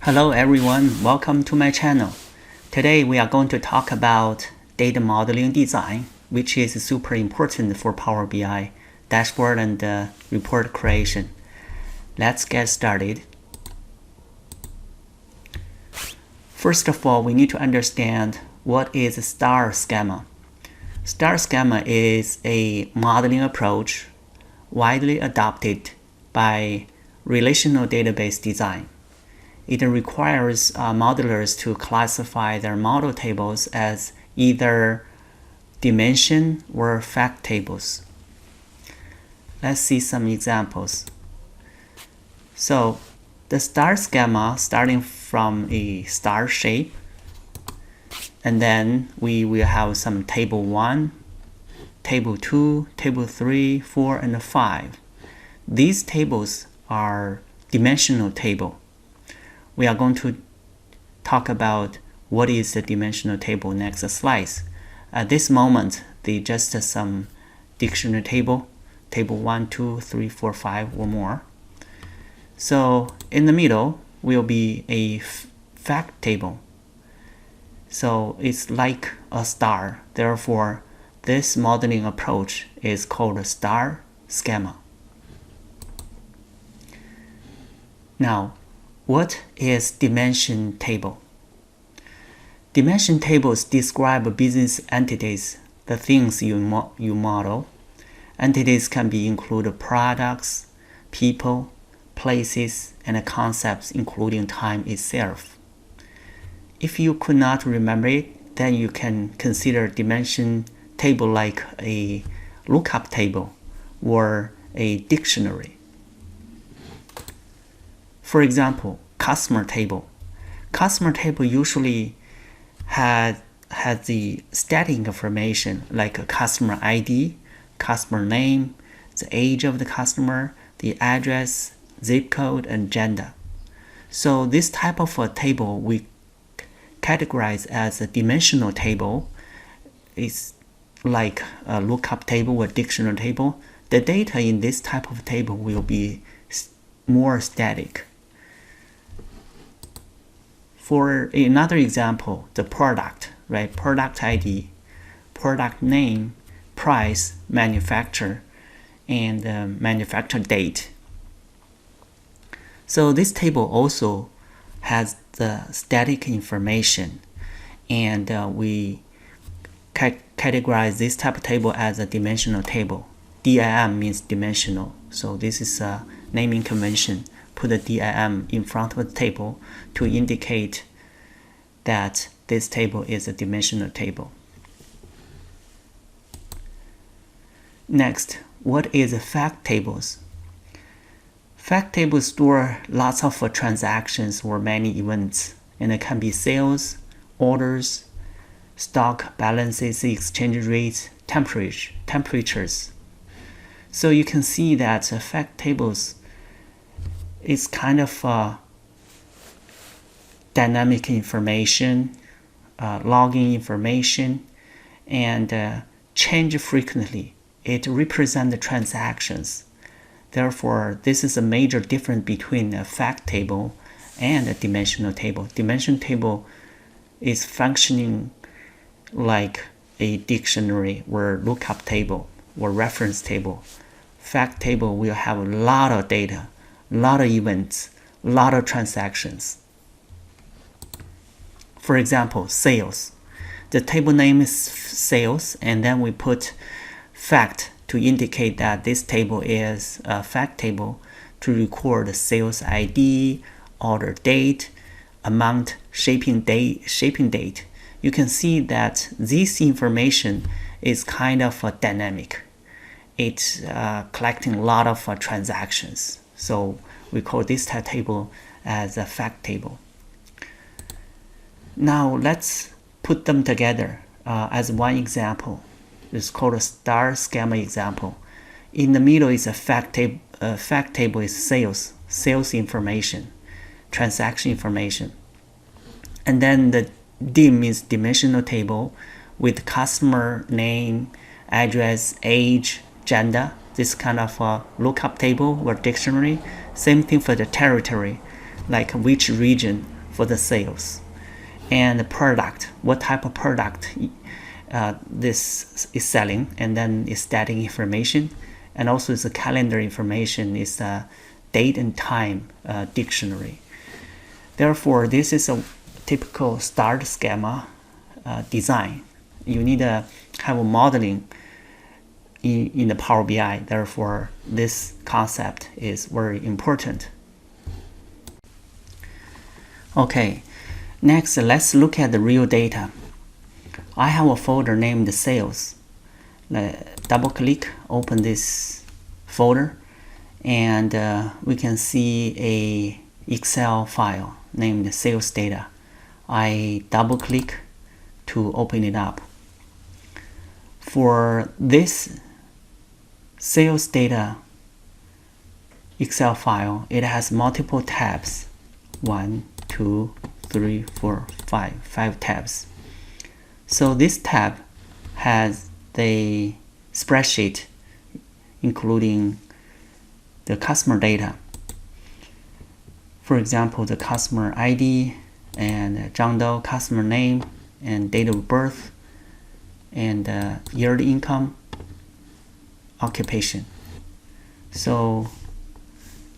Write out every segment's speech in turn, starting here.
Hello everyone, welcome to my channel. Today we are going to talk about data modeling design, which is super important for Power BI dashboard and report creation. Let's get started. First of all, we need to understand what is Star Schema. Star Schema is a modeling approach widely adopted by relational database design. It requires modelers to classify their model tables as either dimension or fact tables. Let's see some examples. So the star schema starting from a star shape, and then we will have some table 1, table 2, table 3, 4, and 5. These tables are dimensional table. We are going to talk about what is the dimensional table next slide. At this moment, they just some dictionary table 1, 2, 3, 4, 5 or more. So in the middle will be a fact table. So it's like a star. Therefore, this modeling approach is called a star schema. Now, what is dimension table? Dimension tables describe business entities, the things you model. Entities can be include products, people, places, and concepts, including time itself. If you could not remember it, then you can consider dimension table like a lookup table or a dictionary. For example, customer table. Customer table usually has the static information like a customer ID, customer name, the age of the customer, the address, zip code, and gender. So this type of a table we categorize as a dimensional table. It's like a lookup table or dictionary table. The data in this type of table will be more static. For another example, the product, right? Product ID, product name, price, manufacturer, and manufacture date. So this table also has the static information, and we categorize this type of table as a dimensional table. DIM means dimensional, so this is a naming convention. Put a DIM in front of the table to indicate that this table is a dimensional table. Next, what is fact tables? Fact tables store lots of transactions or many events, and it can be sales, orders, stock balances, exchange rates, temperatures. So you can see that fact tables is kind of dynamic information, logging information, and change frequently. It represents the transactions. Therefore, this is a major difference between a fact table and a dimensional table. Dimensional table is functioning like a dictionary or lookup table or reference table. Fact table will have a lot of data, a lot of events, a lot of transactions. For example, sales. The table name is sales, and then we put fact to indicate that this table is a fact table to record the sales ID, order date, amount, shipping date. You can see that this information is kind of dynamic. It's collecting a lot of transactions. So we call this type table as a fact table. Now let's put them together as one example. It's called a star schema example. In the middle is a fact table. Fact table is sales information, transaction information. And then the DIM means dimensional table with customer name, address, age, gender. This kind of lookup table or dictionary. Same thing for the territory, like which region for the sales, and the product, what type of product this is selling, and then is static information, and also the calendar information is a date and time dictionary. Therefore, this is a typical Star Schema design. You need to have a modeling in the Power BI. Therefore, this concept is very important. Okay, next let's look at the real data. I have a folder named sales. Double click, open this folder, and we can see a Excel file named sales data. I double click to open it up. For this sales data Excel file, it has multiple tabs. 1, 2, 3, 4, 5 tabs. So this tab has the spreadsheet including the customer data. For example, the customer ID and John Doe customer name and date of birth and yearly income, occupation. So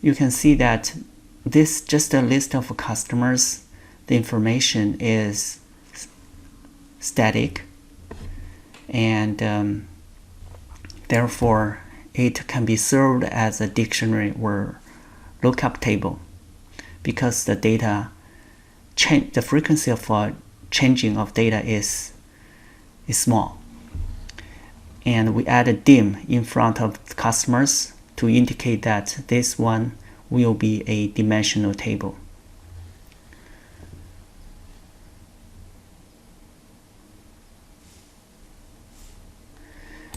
you can see that this is just a list of customers. The information is static, and therefore it can be served as a dictionary or lookup table, because the data the frequency of changing of data is small. And we add a dim in front of customers to indicate that this one will be a dimensional table.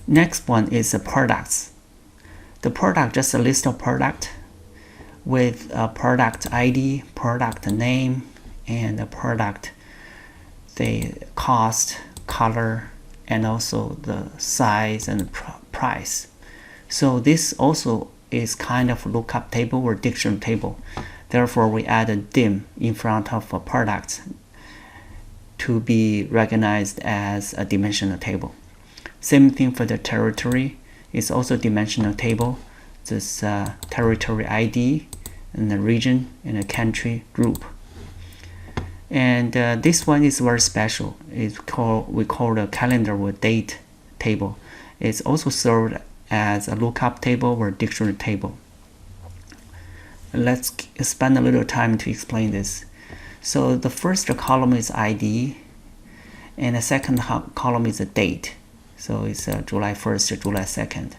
Next one is the products. The product, just a list of product with a product ID, product name, and the product, the cost, color, and also the size and price. So this also is kind of lookup table or dictionary table. Therefore, we add a dim in front of a product to be recognized as a dimensional table. Same thing for the territory. It's also dimensional table. This territory ID and the region and the country group. And this one is very special. We call the calendar or date table. It's also served as a lookup table or dictionary table. Let's spend a little time to explain this. So the first column is ID, and the second column is a date. So it's July 1st to July 2nd.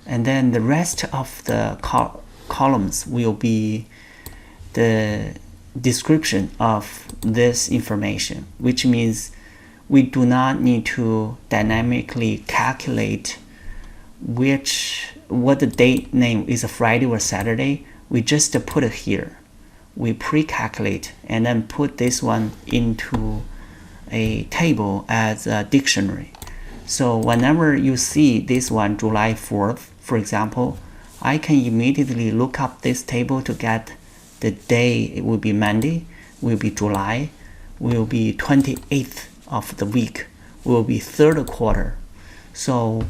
And then the rest of the columns will be the description of this information, which means we do not need to dynamically calculate what the date name is, a Friday or Saturday. We just put it here. We pre-calculate and then put this one into a table as a dictionary. So whenever you see this one, July 4th, for example, I can immediately look up this table to get the day. It will be Monday, will be July, will be 28th of the week, will be third quarter. So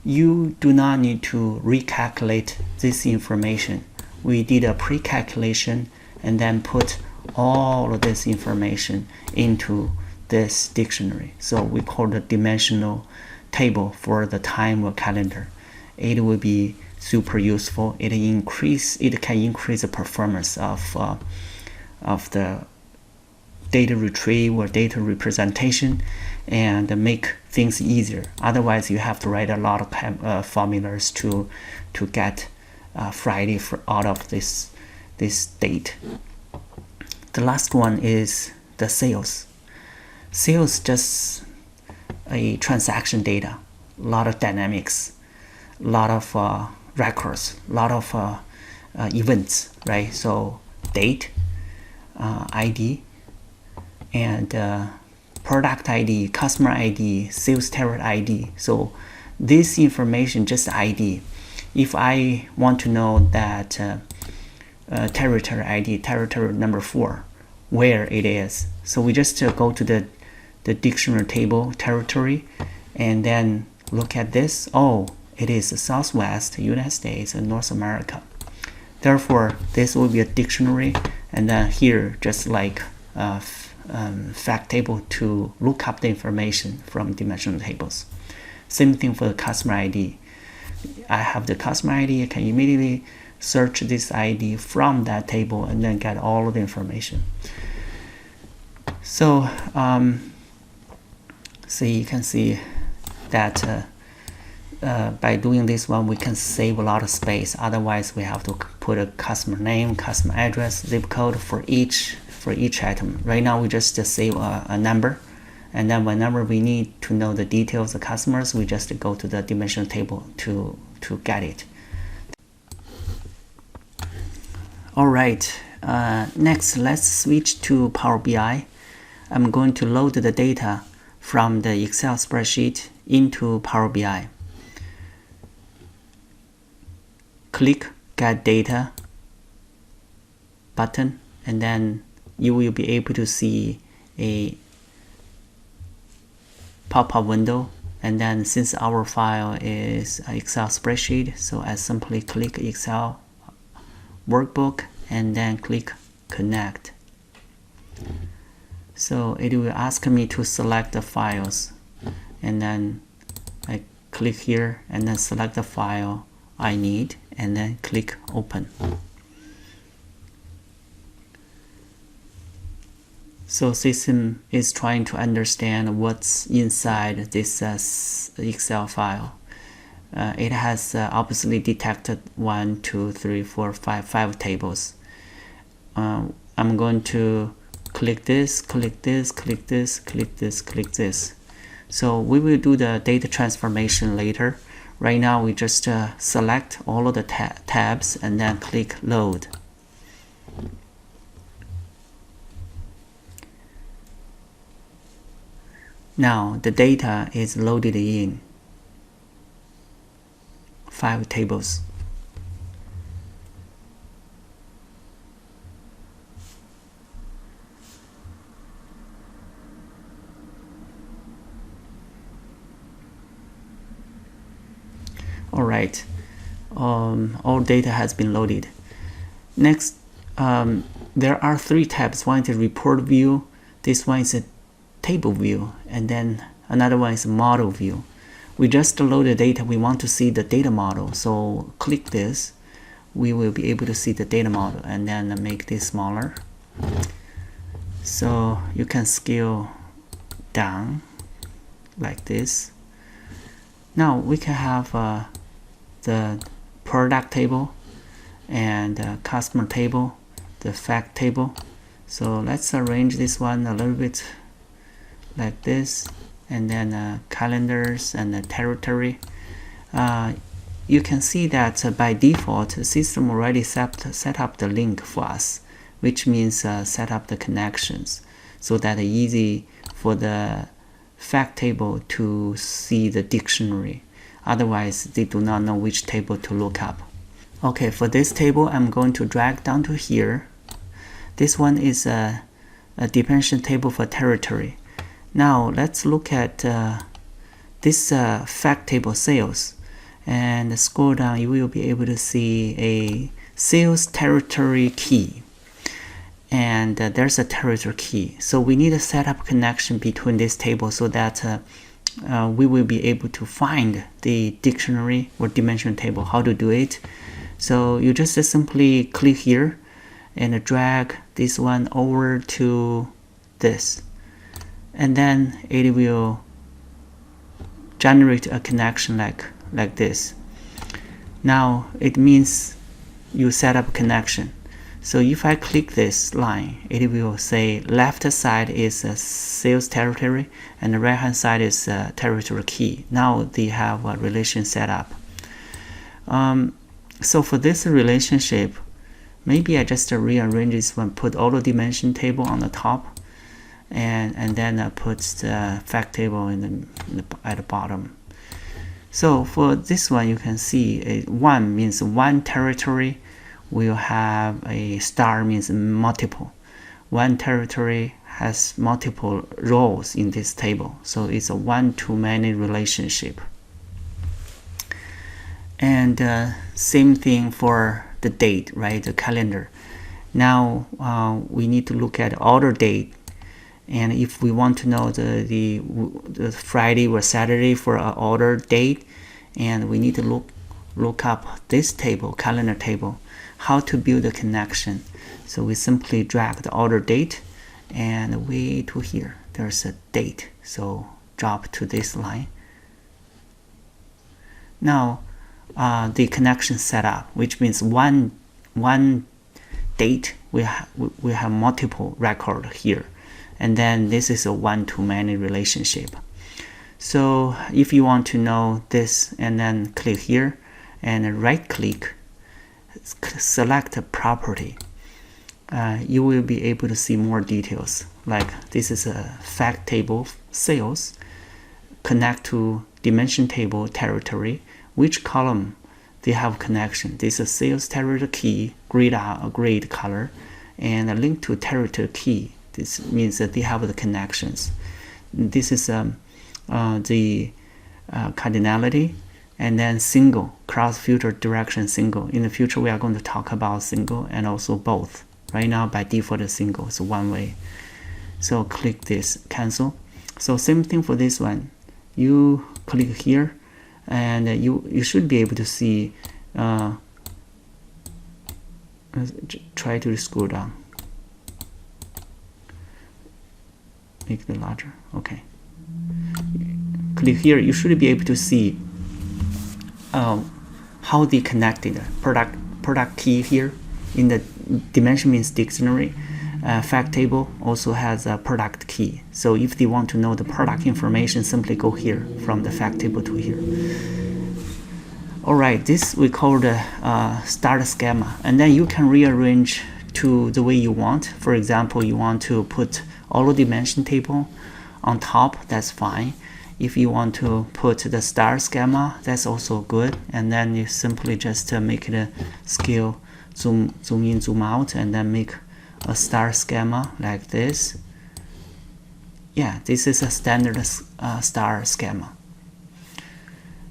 you do not need to recalculate this information. We did a pre-calculation and then put all of this information into this dictionary. So we call it dimensional table for the time or calendar. It will be super useful. It can increase the performance of the data retrieve or data representation and make things easier. Otherwise, you have to write a lot of formulas to get Friday out of this date. The last one is the sales. Sales just a transaction data, a lot of dynamics, a lot of records, a lot of events, right? So date, ID, and product ID, customer ID, sales territory ID. So this information, just ID. If I want to know that territory ID, territory number 4, where it is. So we just go to the dictionary table territory and then look at this. Oh, it is Southwest United States and North America. Therefore, this will be a dictionary, and then here just like fact table to look up the information from dimensional tables. Same thing for the customer ID. I have the customer ID. I can immediately search this ID from that table and then get all of the information. So, you can see that by doing this one, we can save a lot of space. Otherwise, we have to put a customer name, customer address, zip code for each item. Right now, we just save a number, and then whenever we need to know the details of the customers, we just go to the dimensional table to get it. All right. Next, let's switch to Power BI. I'm going to load the data from the Excel spreadsheet into Power BI. Click Get Data button, and then you will be able to see a pop-up window. And then since our file is an Excel spreadsheet, so I simply click Excel workbook and then click Connect. So it will ask me to select the files, and then I click here and then select the file I need and then click Open. So system is trying to understand what's inside this Excel file. It has obviously detected 1, 2, 3, 4, 5 tables. I'm going to click this, click this, click this, click this, click this. So we will do the data transformation later. Right now we just select all of the tabs and then click Load. Now the data is loaded in 5 tables. Alright, all data has been loaded. Next, there are 3 tabs. One is a report view, this one is a table view, and then another one is a model view. We just load the data. We want to see the data model, so click this. We will be able to see the data model, and then make this smaller. So you can scale down like this. Now we can have the product table and customer table, the fact table. So let's arrange this one a little bit like this, and then calendars and the territory. You can see that by default the system already set up the link for us, which means set up the connections so that it's easy for the fact table to see the dictionary. Otherwise they do not know which table to look up. Okay, for this table I'm going to drag down to here. This one is a dimension table for territory. Now let's look at this fact table sales, and scroll down. You will be able to see a sales territory key, and there's a territory key. So we need to set up connection between this table so that we will be able to find the dictionary or dimension table. How to do it? So you just simply click here and drag this one over to this, and then it will generate a connection like this. Now it means you set up a connection. So if I click this line, it will say left side is a sales territory and the right hand side is a territory key. Now they have a relation set up. So for this relationship, maybe I just rearrange this one, put all the dimension table on the top, and then put the fact table at the bottom. So for this one, you can see 1 means one territory will have a star means multiple. one territory has multiple rows in this table, so it's a one-to-many relationship. And same thing for the date, right? The calendar. Now we need to look at order date, and if we want to know the Friday or Saturday for our order date, and we need to look up this table, calendar table, how to build a connection. So we simply drag the order date and way to here. There's a date, so drop to this line. Now the connection set up, which means one date we have multiple record here, and then this is a one-to-many relationship. So if you want to know this, and then click here and right click, select a property, you will be able to see more details. Like this is a fact table sales, connect to dimension table territory, which column they have connection. This is sales territory key, grid color, and a link to territory key. This means that they have the connections. This is the cardinality, and then single, cross filter direction single. In the future we are going to talk about single and also both. Right now by default is single, so one way. So click this, cancel. So same thing for this one. You click here, and you should be able to see, try to scroll down, make it larger. Okay, click here, you should be able to see how they connected. Product key here in the dimension means dictionary. Fact table also has a product key, so if they want to know the product information, simply go here from the fact table to here. Alright, this we call the Star Schema, and then you can rearrange to the way you want. For example, you want to put all dimension table on top, that's fine. If you want to put the Star Schema, that's also good, and then you simply just make it a scale, zoom in, zoom out, and then make a Star Schema like this. Yeah, this is a standard Star Schema.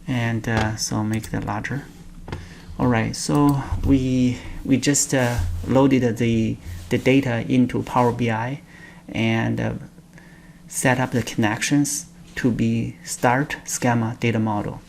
And so make it larger. Alright, so we just loaded the data into Power BI and set up the connections to be Star Schema data model.